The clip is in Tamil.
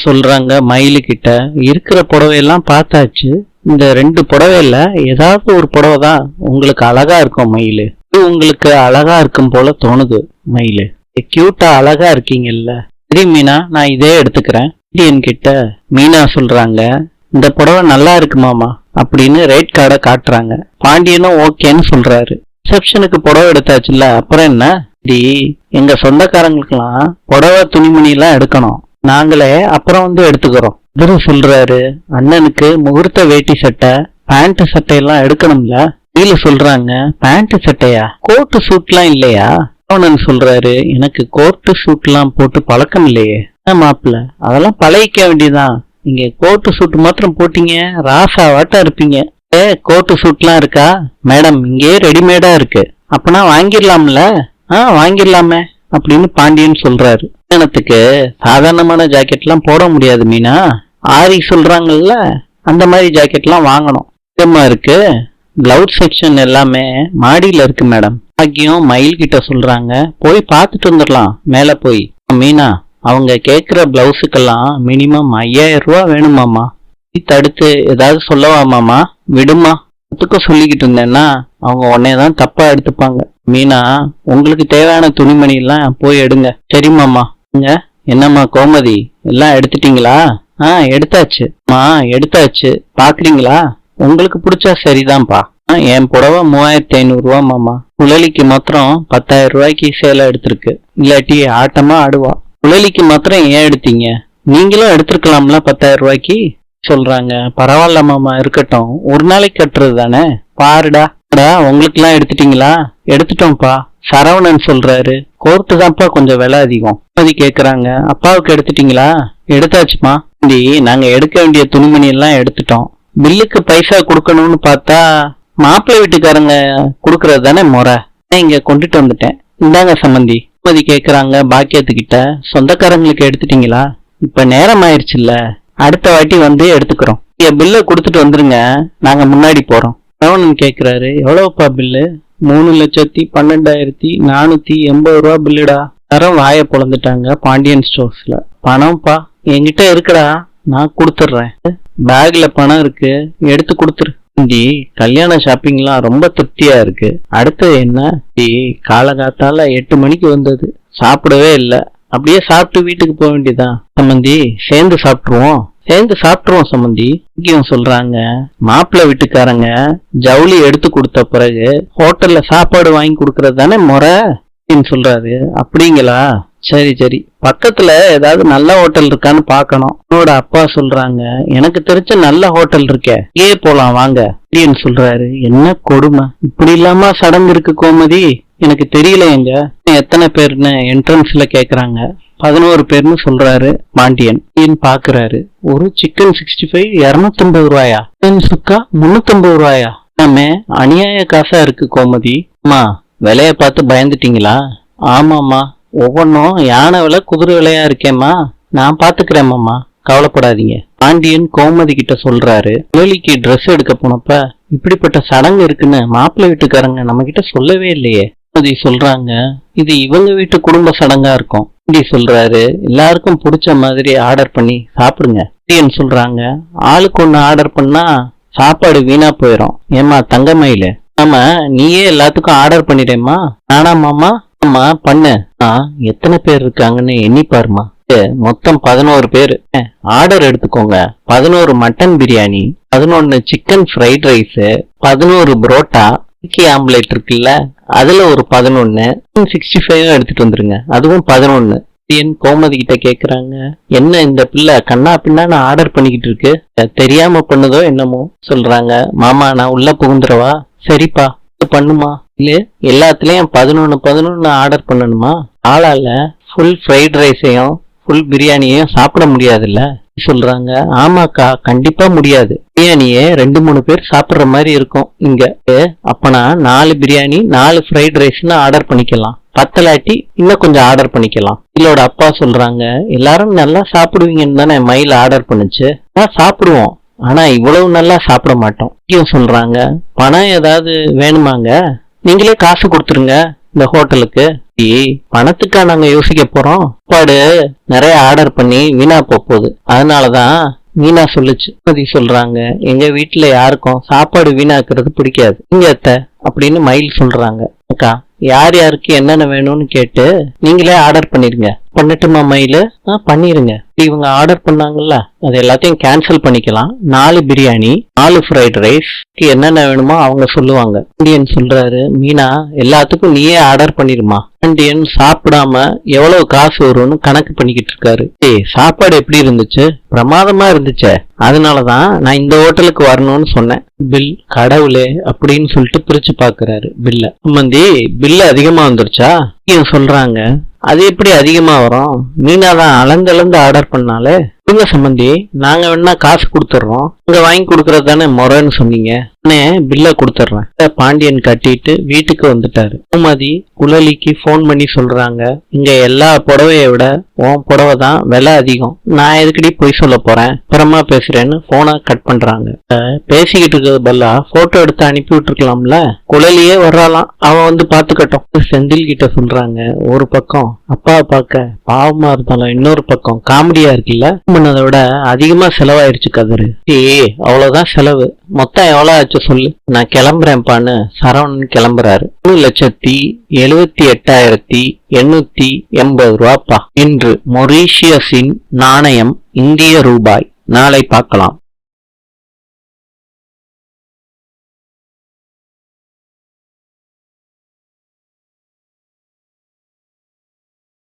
சொல்றாங்க மயிலு கிட்ட, இருக்கிற புடவையெல்லாம் பார்த்தாச்சு, இந்த 2 புடவையில ஏதாவது ஒரு புடவை தான் உங்களுக்கு அழகா இருக்கும் மயிலு. இது உங்களுக்கு அழகா இருக்கும் போல தோணுது மயிலு. கியூட்டா அழகா இருக்கீங்கல்ல, சரி மீனா நான் இதே எடுத்துக்கிறேன். பாண்டியன் கிட்ட மீனா சொல்றாங்க, இந்த புடவை நல்லா இருக்கு மாமா அப்படின்னு ரேட் கார்டை காட்டுறாங்க. பாண்டியனும் ஓகேன்னு சொல்றாரு. ரிசப்ஷனுக்கு புடவை எடுத்தாச்சுல்ல, அப்புறம் என்ன, எங்க சொந்தக்காரங்களுக்கெல்லாம் புடவை துணிமணி எல்லாம் எடுக்கணும், நாங்களே அப்புறம் வந்து எடுத்துக்கிறோம். இவரு சொல்றாரு, அண்ணனுக்கு முகூர்த்த வேட்டி சட்டை பேண்ட் சட்டையெல்லாம் எடுக்கணும்ல. வீல சொல்றாங்க, பேண்ட் சட்டையா, கோட்டு சூட்லாம் இல்லையா? அவனன் சொல்றாரு, எனக்கு கோட்டு சூட்லாம் போட்டு பழக்கம் இல்லையே மாப்பிள்ள, அதெல்லாம் பழகிக்க வேண்டியதான். நீங்க கோட்டு சூட் மாத்திரம் போட்டீங்க ராசாவாட்டா இருப்பீங்க. கோட்டு சூட்லாம் இருக்கா மேடம்? இங்கே ரெடிமேடா இருக்கு. அப்பனா வாங்கிடலாம்ல? வாங்கிடலாமே அப்படின்னு பாண்டியன் சொல்றாரு. கல்யாணத்துக்கு சாதாரணமான ஜாக்கெட்லாம் போட முடியாது மீனா, ஆரி சொல்றாங்கல்ல அந்த மாதிரி ஜாக்கெட்லாம் வாங்கணும். முக்கியமா இருக்கு. பிளவுஸ் செக்ஷன் எல்லாமே மாடியில இருக்கு மேடம். பாக்கியம் மயில் கிட்ட சொல்றாங்க, போய் பார்த்துட்டு வந்துடலாம் மேல போய். மீனா, அவங்க கேட்குற பிளவுஸுக்கெல்லாம் மினிமம் 5000 ரூபா வேணுமாமா. தடுத்து ஏதாவது சொல்லவாமாமா? விடுமா, அதுக்கு சொல்லிக்கிட்டு இருந்தேன்னா அவங்க உன்னையதான் தப்பா எடுத்துப்பாங்க. மீனா, உங்களுக்கு தேவையான துணிமணி எல்லாம் போய் எடுங்க. சரிமாமா. என்னம்மா கோமதி, எல்லாம் எடுத்துட்டீங்களா? எடுத்தாச்சு எடுத்தாச்சு. பாக்குறீங்களா, உங்களுக்கு பிடிச்சா சரிதான்ப்பா. என் புடவை 3500 ரூபா மாமா. குழலிக்கு மாத்திரம் 10,000 ரூபாய்க்கு சேலை எடுத்திருக்கு, இல்லாட்டி ஆட்டமா ஆடுவா. குழலிக்கு மாத்திரம் ஏன் எடுத்தீங்க? நீங்களும் எடுத்திருக்கலாம்ல 10,000 ரூபாய்க்கு சொல்றாங்க. பரவாயில்ல மாமா, இருக்கட்டும், ஒரு நாளைக்கு கட்டுறது தானே. பாருடா, உங்களுக்கு எல்லாம் எடுத்துட்டீங்களா? எடுத்துட்டோம்ப்பா. சரவணன் சொல்றாரு, கோர்ட்டு தான்ப்பா கொஞ்சம் விலை அதிகம். அது கேக்குறாங்க, அப்பாவுக்கு எடுத்துட்டீங்களா? எடுத்தாச்சுமா. நாங்க எடுக்க வேண்டிய துணிமணி எல்லாம் எடுத்துட்டோம். பில்லுக்கு பைசா கொடுக்கணும்னு பார்த்தா மாப்பிள்ளை வீட்டுக்காரங்க கொடுக்கறது தானே முறை. இங்க கொண்டுட்டு வந்துட்டேன், இந்தாங்க சம்மந்தி. சம்மதி கேக்குறாங்க பாக்கியத்துக்கிட்ட, சொந்தக்காரங்களுக்கு எடுத்துட்டீங்களா? இப்ப நேரம் ஆயிடுச்சுல்ல, அடுத்த வாட்டி வந்து எடுத்துக்கிறோம். பில்ல கொடுத்துட்டு வந்துருங்க, நாங்க முன்னாடி போறோம். சரவணன் கேக்குறாரு, எவ்வளவுப்பா பில்லு? 3,12,480 ரூபா பில்லுடா. தரம் வாய பொழந்துட்டாங்க பாண்டியன் ஸ்டோர்ஸ்ல. பணம்ப்பா என்கிட்ட இருக்குடா, நான் கொடுத்துட்றேன். பேக்ல பணம் இருக்கு, எடுத்து கொடுத்துரு. கல்யாண ஷாப்பிங்லாம் ரொம்ப திருப்தியா இருக்கு. அடுத்தது என்ன? காலகாத்தால 8 மணிக்கு வந்தது, சாப்பிடவே இல்லை. அப்படியே சாப்பிட்டு வீட்டுக்கு போக வேண்டியதான். சம்மந்தி, சேர்ந்து சாப்பிட்டுருவோம் சம்மந்தி. சொல்றாங்க, மாப்பிள்ளை வீட்டுக்காரங்க ஜவுளி எடுத்து கொடுத்த பிறகு ஹோட்டல்ல சாப்பாடு வாங்கி கொடுக்கறது தானே முறை சொல்றாரு. அப்படிங்களா? சரி சரி, பக்கத்துல ஏதாவது நல்ல ஹோட்டல் இருக்கான்னு பாக்கணும். என்னோட அப்பா சொல்றாங்க, எனக்கு தெரிஞ்ச நல்ல ஹோட்டல் இருக்கே, இங்கே போலாம் வாங்க அப்படின்னு சொல்றாரு. என்ன கொடுமை, இப்படி இல்லாம சடங்கு இருக்கு கோமதி? எனக்கு தெரியல. எங்க எத்தனை பேர்னு என்ட்ரன்ஸ்ல கேக்குறாங்க. 11 பேர்னு சொல்றாரு பாண்டியன். பாக்குறாரு, ஒரு சிக்கன் 65 250 ரூபாயா, சுக்கா 350 ரூபாயா? நாமே அநியாய காசா இருக்கு கோமதி. அம்மா, விலைய பார்த்து பயந்துட்டீங்களா? ஆமாம்மா, ஒவ்வொன்றும் யானை விலை குதிரை விலையா இருக்கேம்மா, நான் பாத்துக்கிறேம்மா, கவலைப்படாதீங்க. பாண்டியன் கோமதி கிட்ட சொல்றாரு, கோழிக்கு ட்ரெஸ் எடுக்க போனப்ப இப்படிப்பட்ட சடங்கு இருக்குன்னு மாப்பிள்ளை வீட்டுக்காரங்க நம்ம கிட்ட சொல்லவே இல்லையே. கோமதி சொல்றாங்க, இது இவங்க வீட்டு குடும்ப சடங்கா இருக்கும். சொல்றாரு, எல்லாருக்கும் பிடிச்ச மாதிரி ஆர்டர் பண்ணி சாப்பிடுங்க. சொல்றாங்க, ஆளுக்கு ஒண்ணு ஆர்டர் பண்ணா சாப்பாடு வீணா போயிடும். ஏமா தங்கமயில, ஆமா நீயே எல்லாத்துக்கும் ஆர்டர் பண்ணிடேம்மா. நானா மாமா? ஆமா பண்ணு. எத்தனை பேர் இருக்காங்கன்னு எண்ணி பாருமா. மொத்தம் 11 பேரு. ஆர்டர் எடுத்துக்கோங்க. 11 mutton biryani, 11 chicken fried rice, 11 parotta, omelette இருக்குல்ல அதுல ஒரு 11, 65 எடுத்துட்டு வந்துருங்க, அதுவும் 11. கோமதி கிட்ட கேக்குறாங்க, என்ன இந்த பிள்ளை கண்ணா பின்னான்னு ஆர்டர் பண்ணிக்கிட்டு இருக்கு, தெரியாம பண்ணுதோ என்னமோ சொல்றாங்க. மாமா, நான் உள்ள புகுந்துறவா? சரிப்பா, பண்ணுமா. இல்ல எல்லாத்துலயும் 11 ஆர்டர் பண்ணணுமா? ஆளால ஃபுல் ஃப்ரைட் ரைஸையும் ஃபுல் பிரியாணியையும் சாப்பிட முடியாதுல்ல சொல்றாங்க. ஆமாக்கா, கண்டிப்பா முடியாது. பிரியாணியே 2-3 பேர் சாப்பிடுற மாதிரி இருக்கும் இங்க. அப்பனா 4 பிரியாணி 4 ஃப்ரைட் ரைஸ்ன்னு ஆர்டர் பண்ணிக்கலாம். பத்தலாட்டி இன்னும் கொஞ்சம் ஆர்டர் பண்ணிக்கலாம். இதோட அப்பா சொல்றாங்க, எல்லாரும் நல்லா சாப்பிடுவீங்கன்னு தானே மயில் ஆர்டர் பண்ணுச்சு. சாப்பிடுவோம், ஆனா இவ்வளவு நல்லா சாப்பிட மாட்டோம் சொல்றாங்க. பணம் ஏதாவது வேணுமாங்க? நீங்களே காசு கொடுத்துருங்க, இந்த ஹோட்டலுக்கு. பணத்துக்கா நாங்க யோசிக்க போறோம்? சாப்பாடு நிறைய ஆர்டர் பண்ணி வீணா போகுது. அதனாலதான் மீனா சொல்லுச்சு. சொல்றாங்க, எங்க வீட்டுல யாருக்கும் சாப்பாடு வீணாக்குறது பிடிக்காது. இங்க அத்தை அப்படின்னு மயில் சொல்றாங்க. அக்கா, யார் யாருக்கு என்னென்ன வேணும்னு கேட்டு நீங்களே ஆர்டர் பண்ணிருங்க. பண்ணட்டுமா மயிலு? பண்ணிருங்க. இவங்க ஆர்டர் பண்ணாங்கல்ல, அது எல்லாத்தையும் கேன்சல் பண்ணிக்கலாம். 4 பிரியாணி, 4 ஃப்ரைட் ரைஸ், என்னென்ன வேணுமோ அவங்க சொல்லுவாங்க. பாண்டியன் சொல்றாரு, மீனா எல்லாத்துக்கும் நீயே ஆர்டர் பண்ணிருமா. பாண்டியன் சாப்பிடாம எவ்வளவு காசு வரும்னு கணக்கு பண்ணிக்கிட்டு இருக்காரு. சாப்பாடு எப்படி இருந்துச்சு? பிரமாதமா இருந்துச்சே, அதனாலதான் நான் இந்த ஹோட்டலுக்கு வரணும்னு சொன்னேன். பில் கடவுளே அப்படின்னு சொல்லிட்டு பிரிச்சு பாக்குறாரு பில்ல. சம்பந்தி, பில்லு அதிகமா வந்துருச்சா சொல்றாங்க. அது எப்படி அதிகமா வரும்? மீனா தான் அளந்து ஆர்டர் பண்ணாலே. உங்க சம்பந்தி, நாங்க வேணா காசு கொடுத்துட்றோம், இங்க வாங்கி கொடுக்கறது தானே முறைன்னு சொன்னீங்க. பில்ல கொடுத்துட்றேன். பாண்டியன் கட்டிட்டு வீட்டுக்கு வந்துட்டாரு. பூமதி குழலிக்கு போன் பண்ணி சொல்றாங்க, இங்க எல்லா புடவைய விட உன் புடவை தான் விலை அதிகம். நான் எதுக்கடி போய் சொல்ல போறேன், அப்புறமா பேசுறேன்னு போனை கட் பண்றாங்க. பேசிக்கிட்டு இருக்கிறது பல்லா போட்டோ எடுத்து அனுப்பி விட்டுருக்கலாம்ல. குழலியே வர்றாலாம், அவன் வந்து பாத்துக்கட்டும். செந்தில் கிட்ட சொல்றாங்க, ஒரு பக்கம் அப்பாவை பார்க்க பாவமா இருந்தாலும் இன்னொரு பக்கம் காமெடியா இருக்குல்ல. பண்ணதை விட அதிகமா செலவாயிருச்சு கதிரு. அவ்வளவுதான் செலவு. மொத்தம் எவ்வளவு ஆச்சு சொல்லு, நான் கிளம்புறேன்ப்பான்னு சரவணன் கிளம்புறாரு. 1,78,880 ரூபாப்பா. இன்று மொரீஷியஸின் நாணயம் இந்திய ரூபாய். நாளை பார்க்கலாம்.